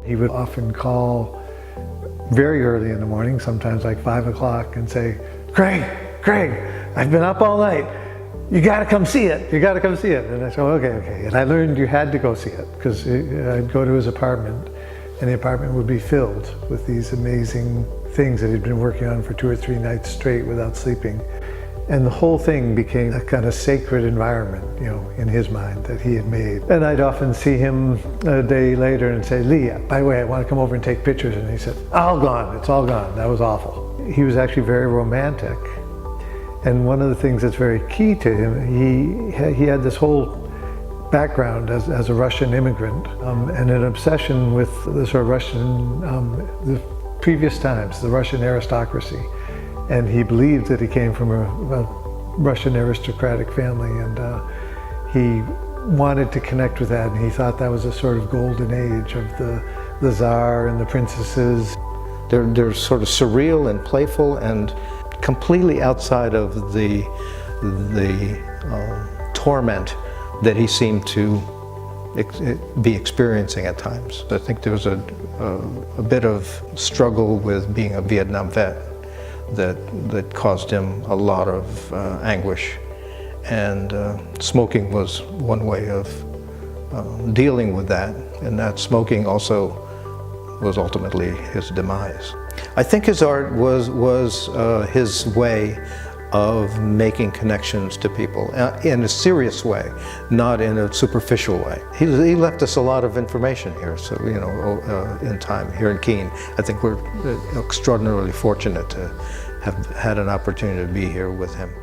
He would often call very early in the morning, sometimes like 5 o'clock, and say, Craig, I've been up all night. You gotta come see it. You gotta come see it. And I said, okay. And I learned you had to go see it, because I'd go to his apartment and the apartment would be filled with these amazing things that he'd been working on for 2 or 3 nights straight without sleeping. And the whole thing became a kind of sacred environment, in his mind that he had made. And I'd often see him a day later and say, Lee, by the way, I want to come over and take pictures. And he said, all gone, it's all gone. That was awful. He was actually very romantic. And one of the things that's very key to him, he had this whole background as a Russian immigrant and an obsession with the sort of Russian, the previous times, the Russian aristocracy. And he believed that he came from a Russian aristocratic family, and he wanted to connect with that, and he thought that was a sort of golden age of the Tsar and the princesses. They're sort of surreal and playful and completely outside of the torment that he seemed to be experiencing at times. I think there was a bit of struggle with being a Vietnam vet that caused him a lot of anguish, and smoking was one way of dealing with that, and that smoking also was ultimately his demise. I think his art was his way of making connections to people in a serious way, not in a superficial way. He left us a lot of information here, so in time here in Keene. I think we're extraordinarily fortunate to have had an opportunity to be here with him.